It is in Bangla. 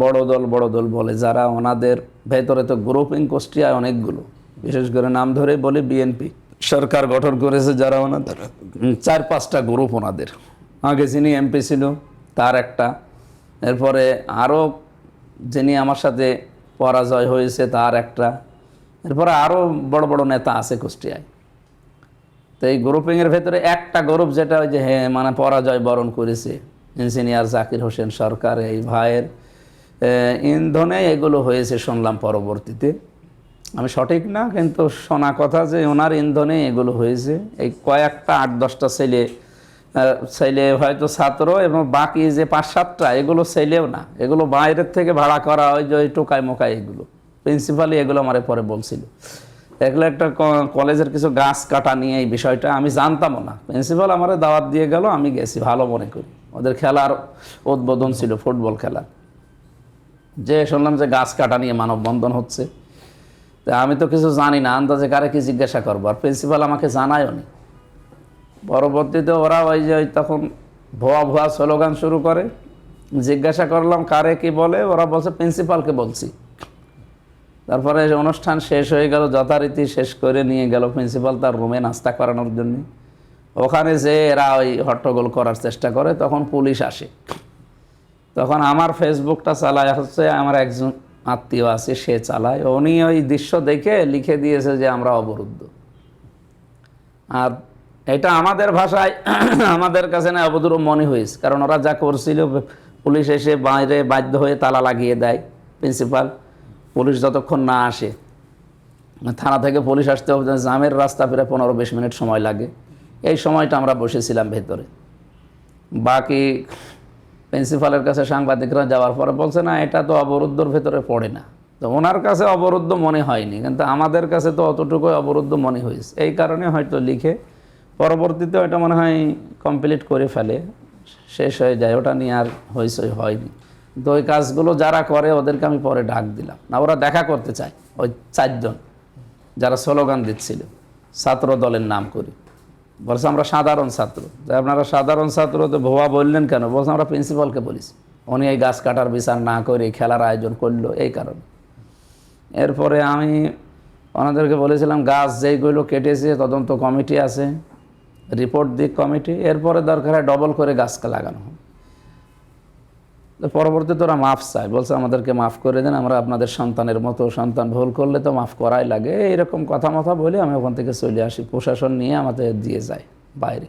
বড় দল বলে যারা, ওনাদের ভেতরে তো গ্রুপিং কুষ্টিয়ায় অনেকগুলো, বিশেষ করে নাম ধরে বলে বিএনপি সরকার গঠন করেছে যারা, ওনাদের 4-5টা গ্রুপ ওনাদের। আগে যিনি এমপি ছিল তার একটা, এরপরে আরও যিনি আমার সাথে পরাজয় হয়েছে তার একটা, এরপরে আরও বড় বড় নেতা আছে কুষ্টিয়ায়। তো এই গ্রুপিংয়ের ভেতরে একটা গ্রুপ যেটা ওই যে মানে পরাজয় বরণ করেছে, ইঞ্জিনিয়ার জাকির হোসেন সরকার, এই ভাইয়ের ইন্ধনে এগুলো হয়েছে শুনলাম পরবর্তীতে। আমি সঠিক না, কিন্তু শোনা কথা যে ওনার ইন্ধনে এগুলো হয়েছে। এই কয়েকটা 8-10টা ছেলে হয়তো ছাত্র, এবং বাকি যে 5-7টা এগুলো ছেলেও না, এগুলো বাইরের থেকে ভাড়া করা, ওই যে ওই টোকাই মোকাই এগুলো। প্রিন্সিপালই এগুলো আমার পরে বলছিল। এগুলো একটা কলেজের কিছু গাছ কাটা নিয়ে এই বিষয়টা আমি জানতামও না, প্রিন্সিপাল আমার দাওয়াত দিয়ে গেল, আমি গেছি ভালো মনে করি। ওদের খেলার উদ্বোধন ছিল, ফুটবল খেলা, যে শুনলাম যে গাছ কাটা নিয়ে মানববন্ধন হচ্ছে। তা আমি তো কিছু জানি না, আন্দাজে কারে কি জিজ্ঞাসা করবো, আর প্রিন্সিপাল আমাকে জানায়ও নি। পরবর্তীতে ওরা ওই যে তখন ভুয়া স্লোগান শুরু করে, জিজ্ঞাসা করলাম কারে কি বলে, ওরা বলছে প্রিন্সিপালকে বলছি। তারপরে অনুষ্ঠান শেষ হয়ে গেল, যথারীতি শেষ করে নিয়ে গেল প্রিন্সিপাল তার রুমে নাস্তা করানোর জন্য। ওখানে যে এরা ওই হট্টগোল করার চেষ্টা করে, তখন পুলিশ আসে। তখন আমার ফেসবুকটা চালায় হচ্ছে আমার একজন আত্মীয় আছে, সে চালায়, উনি ওই দৃশ্য দেখে লিখে দিয়েছে যে আমরা অবরুদ্ধ। আর এটা আমাদের ভাষায় আমাদের কাছে না অবদূর মনে হয়েছে, কারণ ওরা যা করছিল, পুলিশ এসে বাইরে বাধ্য হয়ে তালা লাগিয়ে দেয় প্রিন্সিপাল, পুলিশ যতক্ষণ না আসে। থানা থেকে পুলিশ আসতে হবে, জামের রাস্তা প্রায় 15-20 মিনিট সময় লাগে। এই সময়টা আমরা বসেছিলাম ভেতরে। বাকি প্রিন্সিপালের কাছে সাংবাদিকরা যাওয়ার পরে বলছে না, এটা তো অবরুদ্ধর ভেতরে পড়ে না। তো ওনার কাছে অবরুদ্ধ মনে হয়নি, কিন্তু আমাদের কাছে তো অতটুকুই অবরুদ্ধ মনে হয়েছে। এই কারণে হয়তো লিখে পরবর্তীতে ওটা মনে হয় কমপ্লিট করে ফেলে, শেষ হয়ে যায়, ওটা নিয়ে আর হয়নি। তো ওই কাজগুলো যারা করে ওদেরকে আমি পরে ডাক দিলাম না, ওরা দেখা করতে চায়, ওই 4 জন যারা স্লোগান দিচ্ছিল ছাত্র দলের নাম করে। বলছে আমরা সাধারণ ছাত্র। আপনারা সাধারণ ছাত্র তো ভুয়া বললেন কেন? বলছে আমরা প্রিন্সিপালকে বলিস, উনি এই গাছ কাটার বিচার না করে খেলার আয়োজন করলো, এই কারণে। এরপরে আমি ওনাদেরকে বলেছিলাম গাছ যেইগুলো কেটেছে তদন্ত কমিটি আছে, রিপোর্ট দিক কমিটি, এরপরে দরকার হয় ডবল করে গাছকে লাগানো হয়। পরবর্তীতে ওরা মাফ চায়, বলছে আমাদেরকে মাফ করে দেন, আমরা আপনাদের সন্তানের মতো, সন্তান ভুল করলে তো মাফ করাই লাগে, এইরকম কথা বলে আমি ওখান থেকে চলে আসি। প্রশাসন নিয়ে আমাদের দিয়ে যায় বাইরে।